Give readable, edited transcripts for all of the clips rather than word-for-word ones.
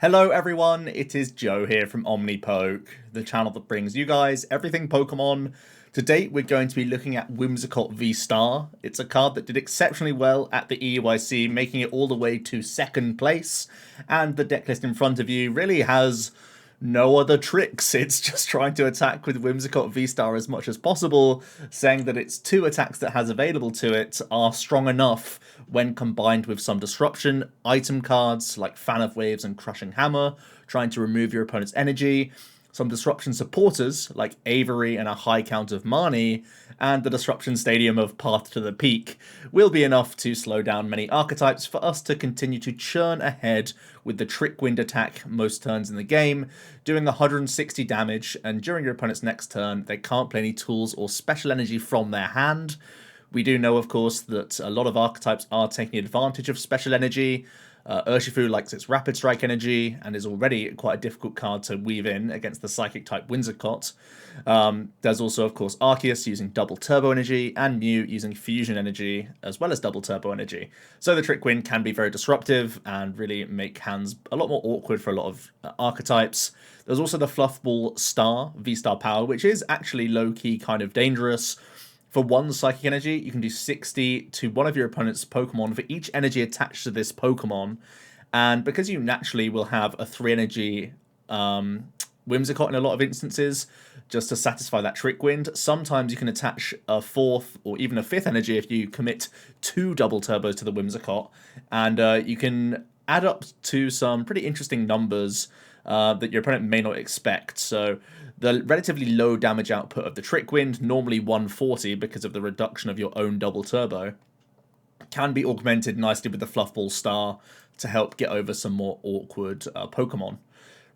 Hello everyone, it is Joe here from Omnipoke, the channel that brings you guys everything Pokemon. To date, we're going to be looking at Whimsicott VSTAR. It's a card that did exceptionally well at the EUIC, making it all the way to second place, and the decklist in front of you really has no other tricks. It's just trying to attack with Whimsicott VSTAR as much as possible, saying that its two attacks that has available to it are strong enough when combined with some disruption item cards like Fan of Waves and Crushing Hammer, trying to remove your opponent's energy, some disruption supporters like Avery and a high count of Marnie, and the disruption stadium of Path to the Peak will be enough to slow down many archetypes for us to continue to churn ahead with the Trick Wind attack most turns in the game, doing 160 damage, and during your opponent's next turn they can't play any tools or special energy from their hand. We do know, of course, that a lot of archetypes are taking advantage of special energy. Urshifu likes its Rapid Strike energy and is already quite a difficult card to weave in against the Psychic type Whimsicott. There's also, of course, Arceus using double Turbo Energy and Mew using Fusion Energy as well as double Turbo Energy. So the Trick Wind can be very disruptive and really make hands a lot more awkward for a lot of archetypes. There's also the Fluffball Star, V-Star Power, which is actually low-key kind of dangerous. For one Psychic Energy, you can do 60 to one of your opponent's Pokemon for each energy attached to this Pokemon. And because you naturally will have a 3 energy Whimsicott in a lot of instances, just to satisfy that Trick Wind, sometimes you can attach a 4th or even a 5th energy if you commit 2 double turbos to the Whimsicott. And you can add up to some pretty interesting numbers that your opponent may not expect. So the relatively low damage output of the Trick Wind, normally 140 because of the reduction of your own double turbo, can be augmented nicely with the Fluffball Star to help get over some more awkward Pokemon.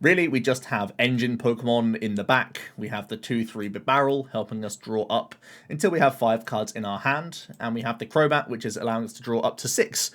Really, we just have engine Pokemon in the back. We have the 2-3 Bibarel helping us draw up until we have 5 cards in our hand. And we have the Crobat, which is allowing us to draw up to 6.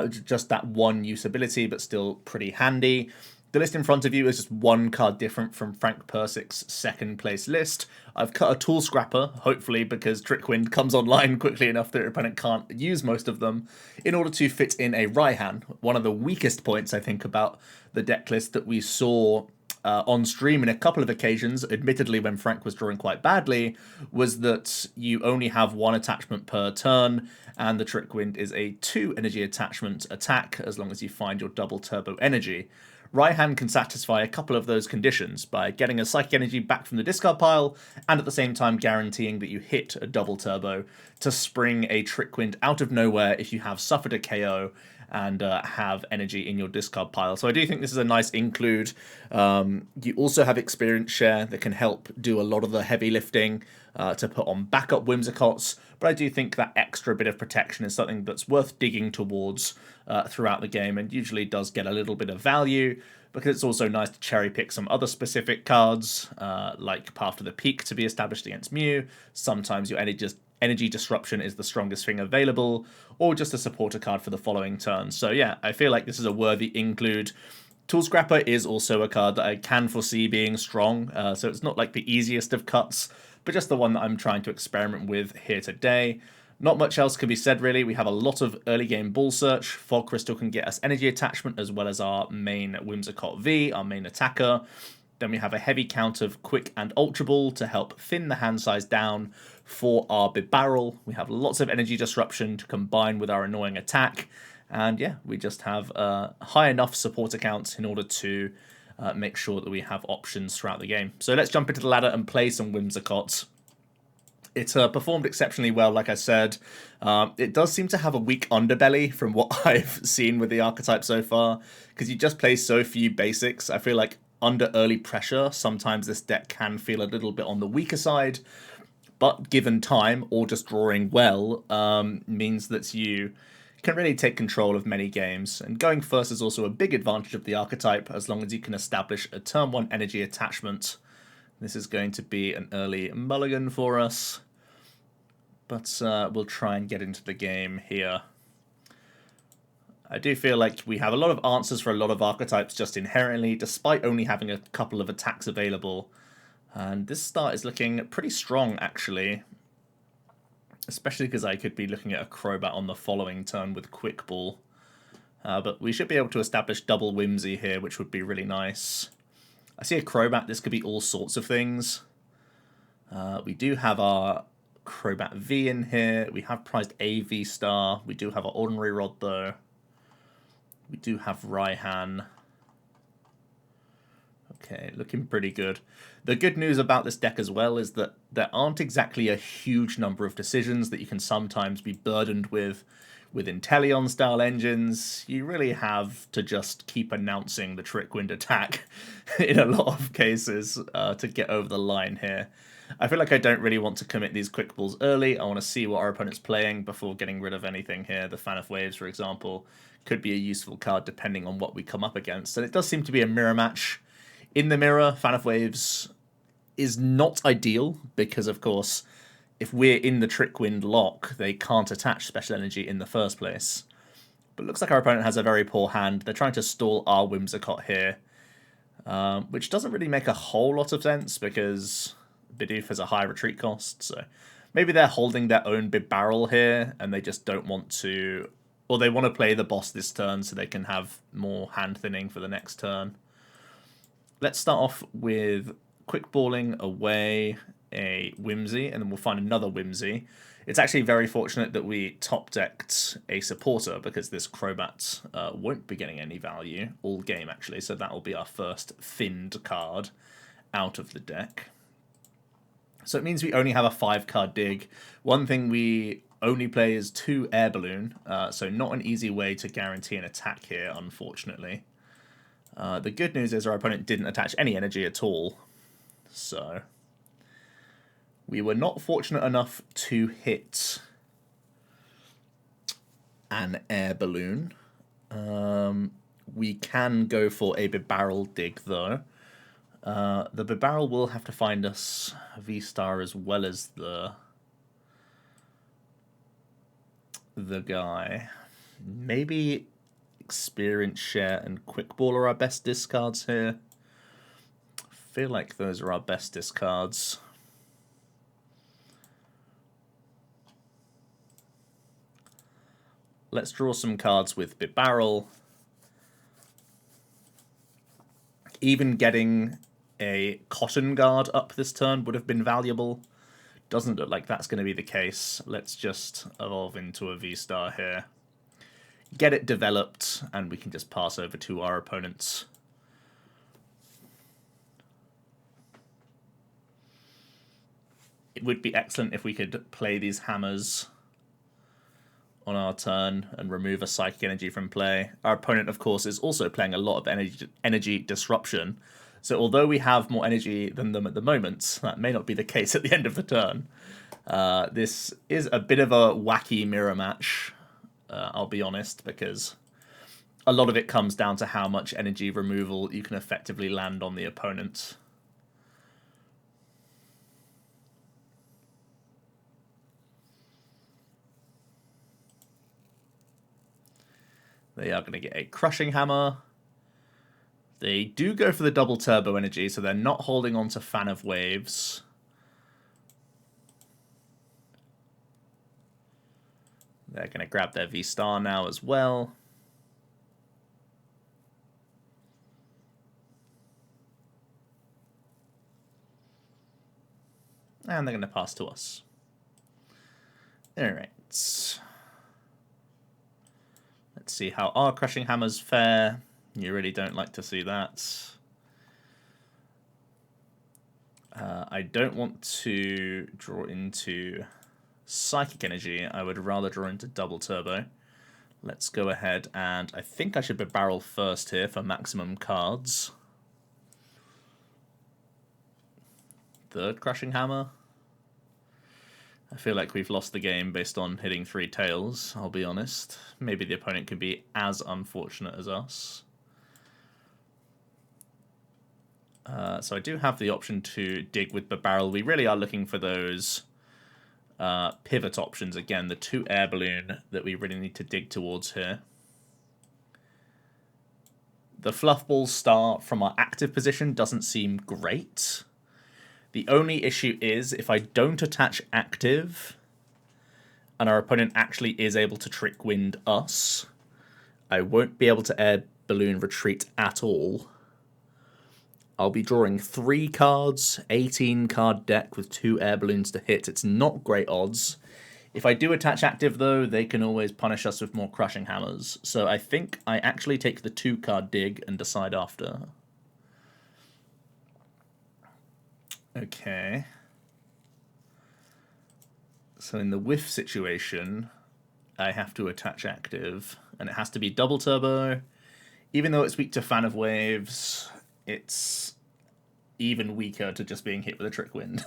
Just that one use ability, but still pretty handy. The list in front of you is just one card different from Frank Persick's second place list. I've cut a Tool Scrapper, hopefully because Trick Wind comes online quickly enough that your opponent can't use most of them, in order to fit in a Raihan. One of the weakest points, I think, about the deck list that we saw on stream in a couple of occasions, admittedly when Frank was drawing quite badly, was that you only have one attachment per turn, and the Trick Wind is a 2 energy attachment attack as long as you find your double turbo energy. Raihan can satisfy a couple of those conditions by getting a Psychic Energy back from the discard pile and at the same time guaranteeing that you hit a double turbo to spring a Trick Wind out of nowhere if you have suffered a KO and have energy in your discard pile. So I do think this is a nice include. You also have Experience Share that can help do a lot of the heavy lifting to put on backup Whimsicotts, but I do think that extra bit of protection is something that's worth digging towards throughout the game and usually does get a little bit of value because it's also nice to cherry pick some other specific cards like Path to the Peak to be established against Mew. Sometimes your energy disruption is the strongest thing available, or just a supporter card for the following turn. So yeah, I feel like this is a worthy include. Tool Scrapper is also a card that I can foresee being strong, so it's not like the easiest of cuts, but just the one that I'm trying to experiment with here today. Not much else can be said really. We have a lot of early game ball search. Fog Crystal can get us energy attachment as well as our main Whimsicott V, our main attacker. Then we have a heavy count of Quick and Ultra Ball to help thin the hand size down for our Bibarel. We have lots of energy disruption to combine with our annoying attack. And yeah, we just have high enough support accounts in order to make sure that we have options throughout the game. So let's jump into the ladder and play some Whimsicotts. It performed exceptionally well, like I said. It does seem to have a weak underbelly from what I've seen with the archetype so far, because you just play so few basics. I feel like under early pressure, sometimes this deck can feel a little bit on the weaker side, but given time or just drawing well means that you can really take control of many games. And going first is also a big advantage of the archetype as long as you can establish a turn 1 energy attachment. This is going to be an early mulligan for us, but we'll try and get into the game here. I do feel like we have a lot of answers for a lot of archetypes just inherently, despite only having a couple of attacks available. And this start is looking pretty strong, actually. Especially because I could be looking at a Crobat on the following turn with Quick Ball. But we should be able to establish double Whimsy here, which would be really nice. I see a Crobat. This could be all sorts of things. We do have our Crobat V in here. We have prized a V-Star. We do have our Ordinary Rod, though. We do have Raihan. Okay, looking pretty good. The good news about this deck as well is that there aren't exactly a huge number of decisions that you can sometimes be burdened with Inteleon-style engines. You really have to just keep announcing the Trick Wind attack in a lot of cases to get over the line here. I feel like I don't really want to commit these quick balls early. I want to see what our opponent's playing before getting rid of anything here. The Fan of Waves, for example, could be a useful card depending on what we come up against. And it does seem to be a mirror match. In the mirror, Fan of Waves is not ideal because, of course, if we're in the Trick Wind lock, they can't attach Special Energy in the first place. But looks like our opponent has a very poor hand. They're trying to stall our Whimsicott here, which doesn't really make a whole lot of sense because Bidoof has a high retreat cost. So maybe they're holding their own Bibarel here and they just don't want to, or they want to play the boss this turn so they can have more hand thinning for the next turn. Let's start off with quick balling away a Whimsy, and then we'll find another Whimsy. It's actually very fortunate that we top-decked a supporter, because this Crobat won't be getting any value all game, actually, so that will be our first thinned card out of the deck. So it means we only have a 5-card dig. One thing we only play is 2 Air Balloon, so not an easy way to guarantee an attack here, unfortunately. The good news is our opponent didn't attach any energy at all, so we were not fortunate enough to hit an Air Balloon. We can go for a Bibarel dig, though. The Bibarel will have to find us a V-Star as well as the guy. Maybe Experience Share and Quick Ball are our best discards here. I feel like those are our best discards. Let's draw some cards with Bibarel. Even getting a Cotton Guard up this turn would have been valuable. Doesn't look like that's going to be the case. Let's just evolve into a V-Star here. Get it developed, and we can just pass over to our opponents. It would be excellent if we could play these hammers on our turn and remove a Psychic Energy from play. Our opponent, of course, is also playing a lot of energy disruption. So although we have more energy than them at the moment, that may not be the case at the end of the turn. This is a bit of a wacky mirror match, I'll be honest, because a lot of it comes down to how much energy removal you can effectively land on the opponent. They are going to get a Crushing Hammer. They do go for the double turbo energy, so they're not holding on to Fan of Waves. They're going to grab their V-Star now as well. And they're going to pass to us. Alright. Let's see how our Crushing Hammers fare. You really don't like to see that. I don't want to draw into Psychic Energy. I would rather draw into Double Turbo. Let's go ahead, and I think I should Bibarel first here for maximum cards. Third Crushing Hammer. I feel like we've lost the game based on hitting 3 tails, I'll be honest. Maybe the opponent can be as unfortunate as us. So I do have the option to dig with Bibarel. We really are looking for those pivot options. Again, the 2 Air Balloon that we really need to dig towards here. The Fluff Ball Star from our active position doesn't seem great. The only issue is if I don't attach active and our opponent actually is able to Trick Wind us, I won't be able to Air Balloon Retreat at all. I'll be drawing 3 cards, 18 card deck with 2 Air Balloons to hit. It's not great odds. If I do attach active, though, they can always punish us with more Crushing Hammers. So I think I actually take the 2 card dig and decide after. Okay. So in the whiff situation, I have to attach active, and it has to be double turbo. Even though it's weak to Fan of Waves, it's even weaker to just being hit with a Trick Wind.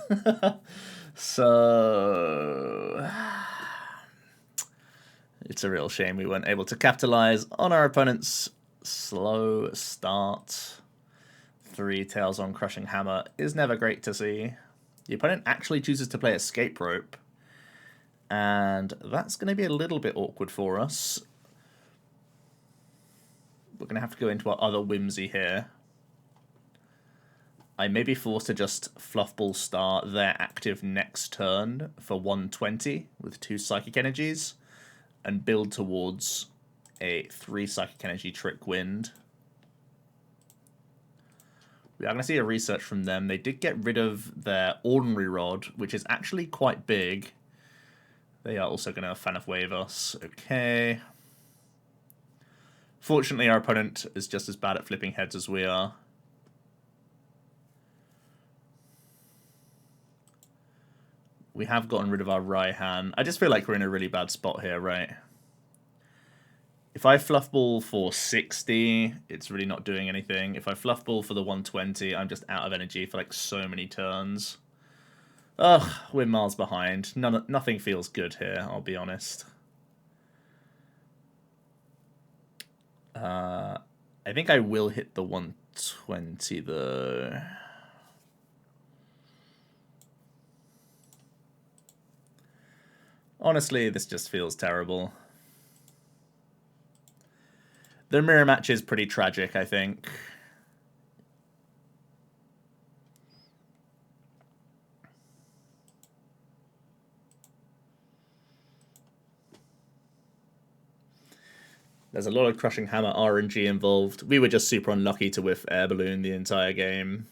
So it's a real shame we weren't able to capitalize on our opponent's slow start. 3 tails on Crushing Hammer is never great to see. The opponent actually chooses to play Escape Rope, and that's going to be a little bit awkward for us. We're going to have to go into our other Whimsy here. I may be forced to just Fluffball Star their active next turn for 120 with 2 Psychic Energies and build towards a 3 Psychic Energy Trick Wind. We are going to see a research from them. They did get rid of their Ordinary Rod, which is actually quite big. They are also going to Fan of Wave us. Okay. Fortunately, our opponent is just as bad at flipping heads as we are. We have gotten rid of our Raihan. I just feel like we're in a really bad spot here, right? If I Fluffball for 60, it's really not doing anything. If I Fluffball for the 120, I'm just out of energy for like so many turns. Ugh, we're miles behind. Nothing feels good here, I'll be honest. I think I will hit the 120 though. Honestly, this just feels terrible. The mirror match is pretty tragic, I think. There's a lot of Crushing Hammer RNG involved. We were just super unlucky to whiff Air Balloon the entire game.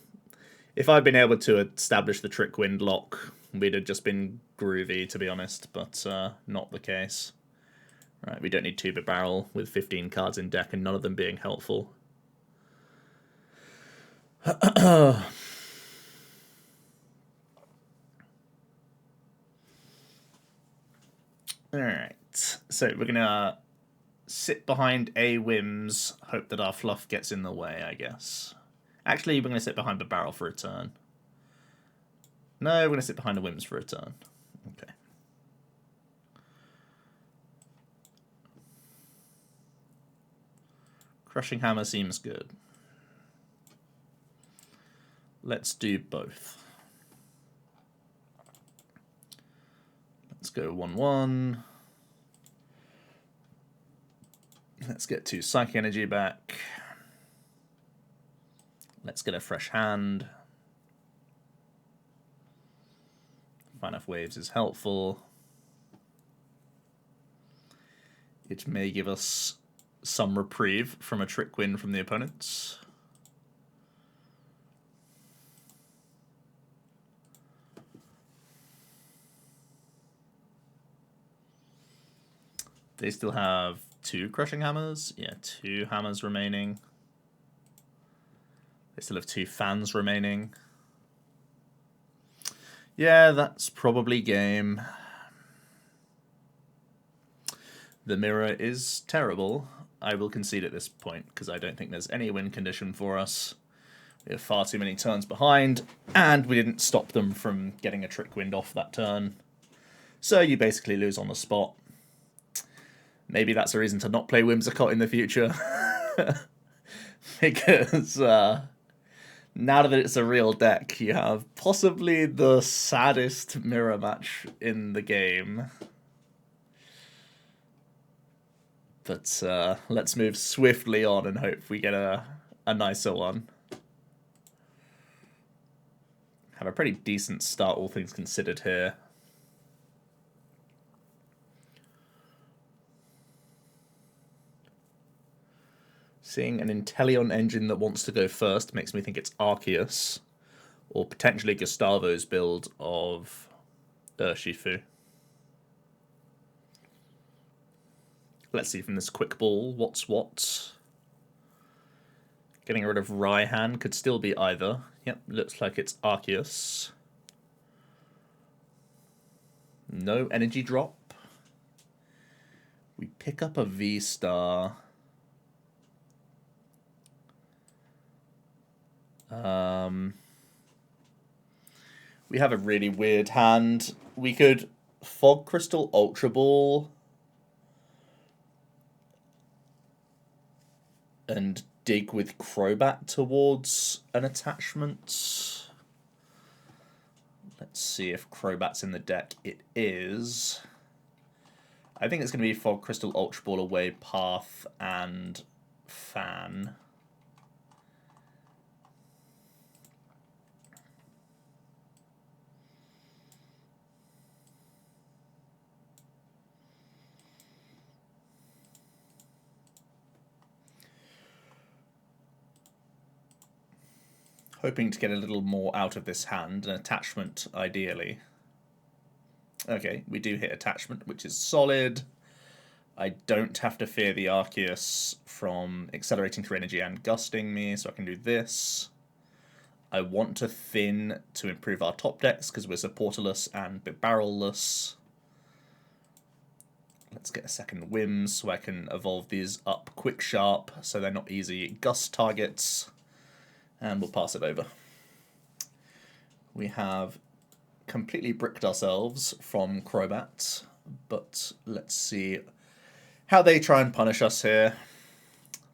If I'd been able to establish the Trick Wind lock, we'd have just been groovy, to be honest, but not the case. Right, we don't need 2 Bibarel with 15 cards in deck and none of them being helpful. Alright, so we're going to sit behind a Whims, hope that our fluff gets in the way, I guess. Actually, we're going to sit behind Bibarel for a turn. No, we're going to sit behind a Whims for a turn. Okay. Crushing Hammer seems good. Let's do both. Let's go 1-1. Let's get 2 Psychic Energy back. Let's get a fresh hand. Fan of Waves is helpful. It may give us some reprieve from a Trick Wind from the opponents. They still have 2 Crushing Hammers. Yeah, 2 hammers remaining. They still have 2 fans remaining. Yeah, that's probably game. The mirror is terrible. I will concede at this point, because I don't think there's any win condition for us. We have far too many turns behind, and we didn't stop them from getting a Trick Wind off that turn. So you basically lose on the spot. Maybe that's a reason to not play Whimsicott in the future. Because now that it's a real deck, you have possibly the saddest mirror match in the game. But let's move swiftly on and hope we get a nicer one. Have a pretty decent start, all things considered here. Seeing an Inteleon engine that wants to go first makes me think it's Arceus, or potentially Gustavo's build of Urshifu. Let's see from this quick ball what's what. Getting rid of Raihan could still be either. Yep, looks like it's Arceus. No energy drop. We pick up a V-Star. We have a really weird hand. We could Fog Crystal Ultra Ball and dig with Crobat towards an attachment. Let's see if Crobat's in the deck. It is. I think it's going to be Fog Crystal Ultra Ball away, Path, and Fan. Hoping to get a little more out of this hand, an attachment ideally. Okay, we do hit attachment, which is solid. I don't have to fear the Arceus from accelerating through energy and gusting me, so I can do this. I want to thin to improve our top decks because we're supporterless and Bibarel-less. Let's get a second Whims so I can evolve these up quick sharp so they're not easy gust targets. And we'll pass it over. We have completely bricked ourselves from Crobat, but let's see how they try and punish us here.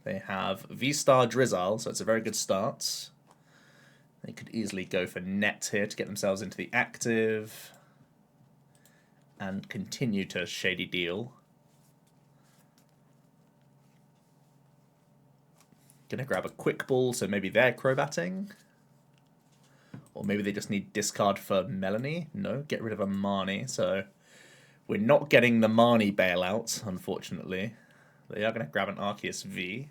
They have V-Star Drizzle, so it's a very good start. They could easily go for Net here to get themselves into the active and continue to Shady Deal. Gonna grab a quick ball, so maybe they're Crobatting. Or maybe they just need discard for Melanie. No, get rid of a Marnie. So we're not getting the Marnie bailout, unfortunately. They are going to grab an Arceus V.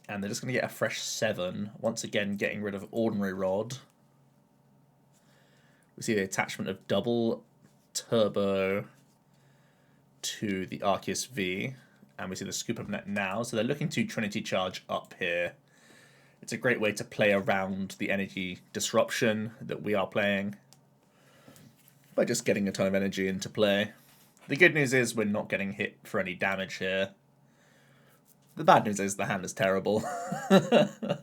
And they're just going to get a fresh 7. Once again, getting rid of Ordinary Rod. We see the attachment of double turbo to the Arceus V. And we see the scoop of net now. So they're looking to Trinity Charge up here. It's a great way to play around the energy disruption that we are playing by just getting a ton of energy into play. The good news is we're not getting hit for any damage here. The bad news is the hand is terrible. They're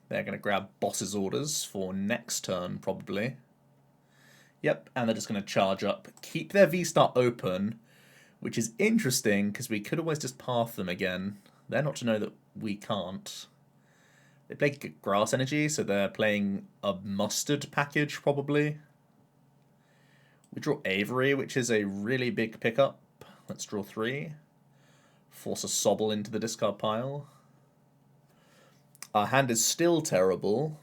going to grab Boss's Orders for next turn, probably. Yep, and they're just going to charge up, keep their V-Star open, which is interesting because we could always just path them again. They're not to know that we can't. They play Grass Energy, so they're playing a Mustard package, probably. We draw Avery, which is a really big pickup. Let's draw 3. Force a Sobble into the discard pile. Our hand is still terrible.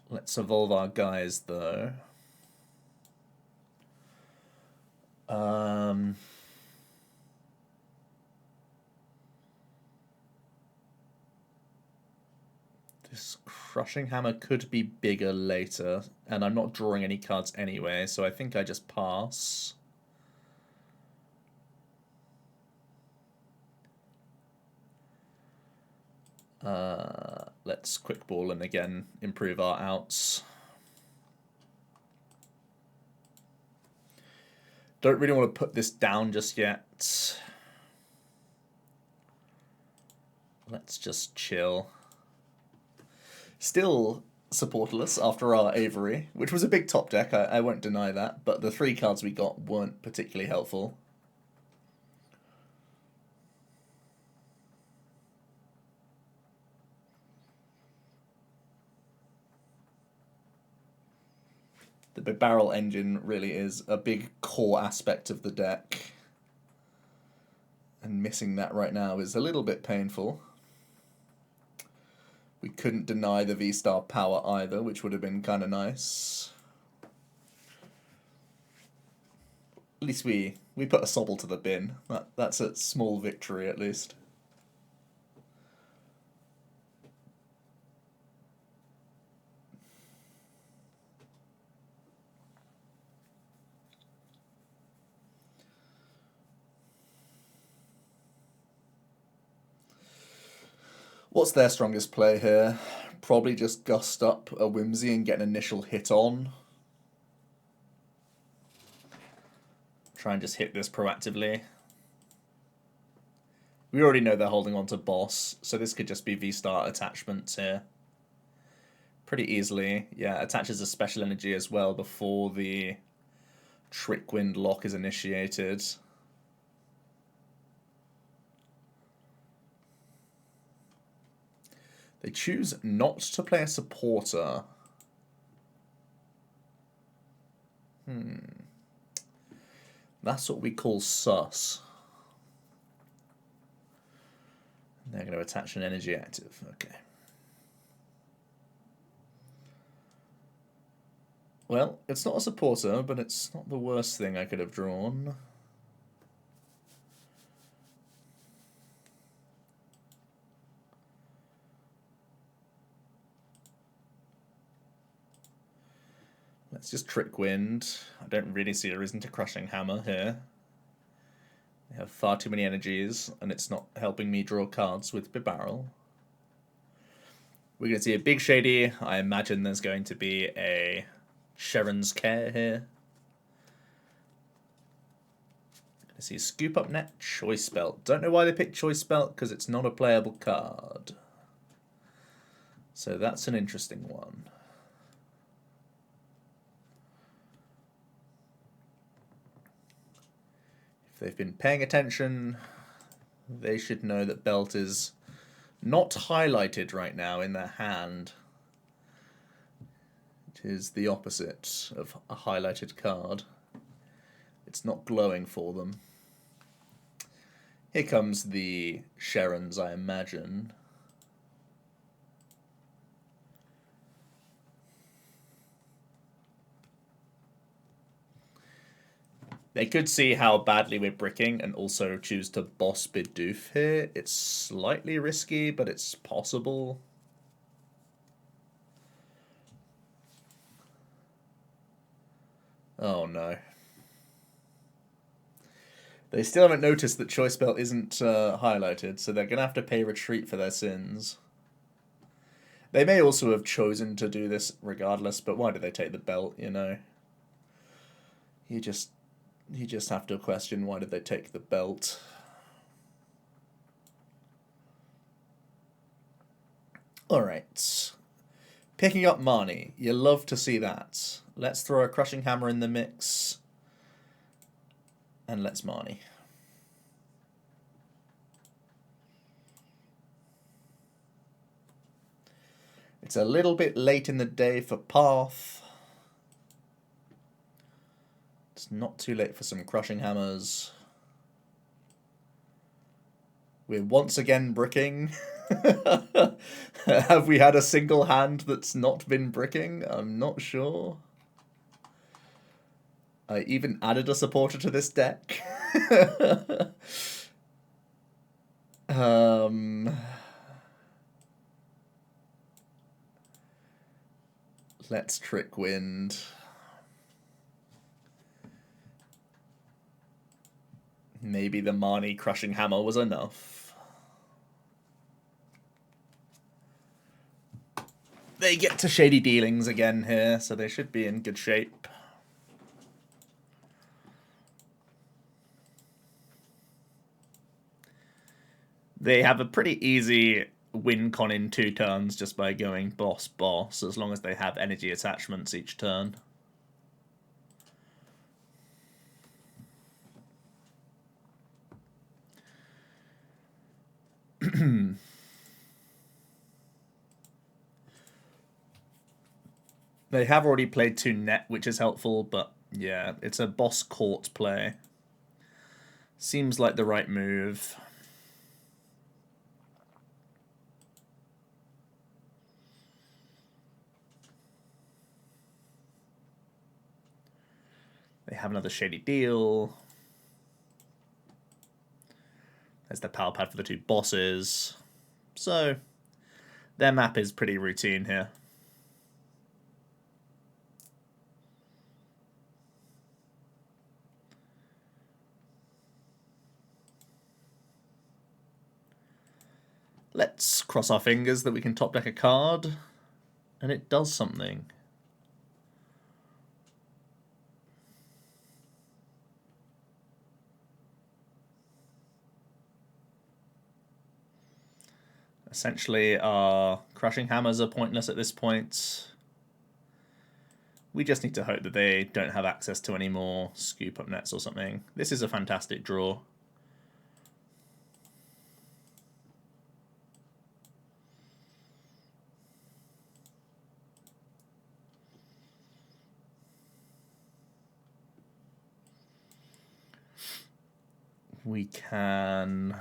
Let's evolve our guys, though. This Crushing Hammer could be bigger later, and I'm not drawing any cards anyway, so I think I just pass. Let's quick ball and again improve our outs. Don't really want to put this down just yet. Let's just chill. Still supportless after our Avery, which was a big top deck, I won't deny that, but the 3 cards we got weren't particularly helpful. The Bibarel engine really is a big core aspect of the deck. And missing that right now is a little bit painful. We couldn't deny the V-Star power either, which would have been kind of nice. At least we put a Sobble to the bin. That's a small victory, at least. What's their strongest play here? Probably just gust up a Whimsy and get an initial hit on. Try and just hit this proactively. We already know they're holding on to Boss, so this could just be V-Star attachments here. Pretty easily. Yeah, attaches a special energy as well before the Trick Wind lock is initiated. They choose not to play a supporter. That's what we call sus. They're going to attach an energy active. Okay. Well, it's not a supporter, but it's not the worst thing I could have drawn. Let's just Trick Wind. I don't really see a reason to Crushing Hammer here. They have far too many energies, and it's not helping me draw cards with Bibarel. We're going to see a big Shady. I imagine there's going to be a Sharon's Care here. Going to see Scoop Up Net, Choice Belt. Don't know why they picked Choice Belt, because it's not a playable card. So that's an interesting one. They've been paying attention, they should know that Belt is not highlighted right now in their hand. It is the opposite of a highlighted card. It's not glowing for them. Here comes the Sharons, I imagine. They could see how badly we're bricking and also choose to boss Bidoof here. It's slightly risky, but it's possible. Oh no. They still haven't noticed that Choice Belt isn't highlighted, so they're going to have to pay retreat for their sins. They may also have chosen to do this regardless, but why did they take the belt, you know? You just have to question, why did they take the belt? Alright. Picking up Marnie. You love to see that. Let's throw a Crushing Hammer in the mix. And let's Marnie. It's a little bit late in the day for Path. It's not too late for some Crushing Hammers. We're once again bricking. Have we had a single hand that's not been bricking? I'm not sure. I even added a supporter to this deck. Let's Trick Wind. Maybe the Marnie Crushing Hammer was enough. They get to Shady Dealings again here, so they should be in good shape. They have a pretty easy win con in 2 turns just by going boss, boss, as long as they have energy attachments each turn. They have already played 2 net, which is helpful, but yeah, it's a boss court play. Seems like the right move. They have another Shady Deal. There's the power pad for the two bosses. So their map is pretty routine here. Let's cross our fingers that we can top deck a card and it does something. Essentially, our Crushing Hammers are pointless at this point. We just need to hope that they don't have access to any more scoop up nets or something. This is a fantastic draw. We can...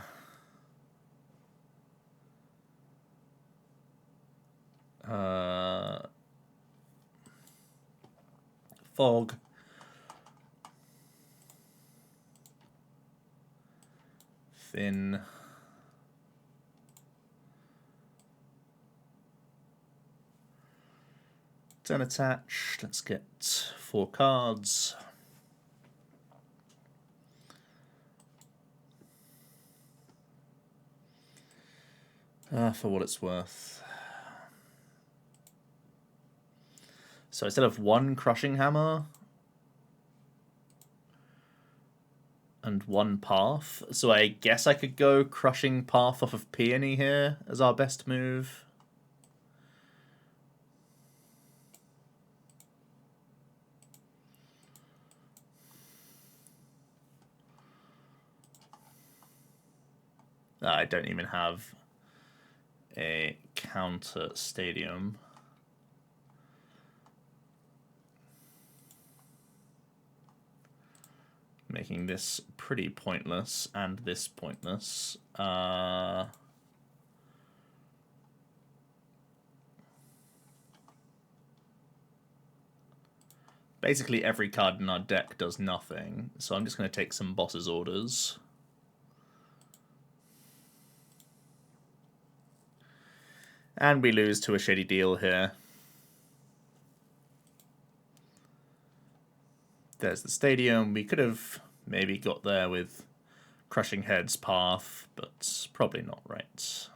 Fog. Thin. Turn attached. Let's get 4 cards. For what it's worth. So instead of 1 Crushing Hammer and 1 Path, so I guess I could go Crushing Path off of Peony here as our best move. I don't even have a counter stadium. Making this pretty pointless and this pointless. Basically every card in our deck does nothing, so I'm just going to take some boss's orders. And we lose to a Shady Deal here. There's the stadium. We could have maybe got there with Crushing Head's Path, but probably not right.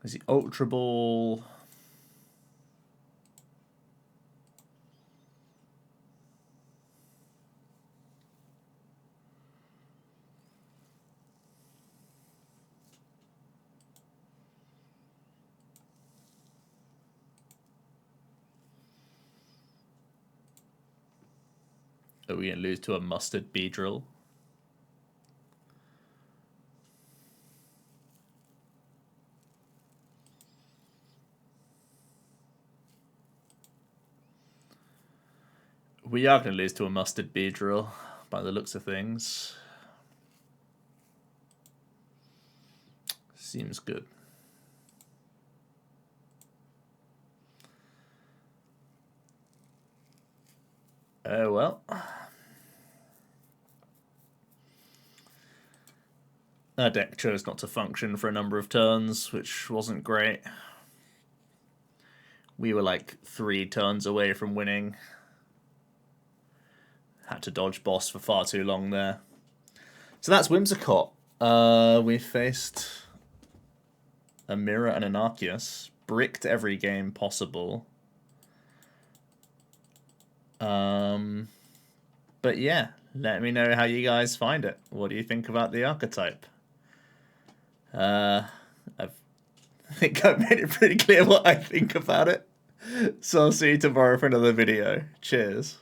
There's the Ultra Ball. Are we going to lose to a Mustard Beedrill? We are going to lose to a Mustard Beedrill by the looks of things. Seems good. Oh well. Our deck chose not to function for a number of turns, which wasn't great. We were like 3 turns away from winning. Had to dodge boss for far too long there. So that's Whimsicott. We faced a Mirror and an Arceus. Bricked every game possible. But yeah, let me know how you guys find it. What do you think about the archetype? I think I've made it pretty clear what I think about it. So I'll see you tomorrow for another video. Cheers.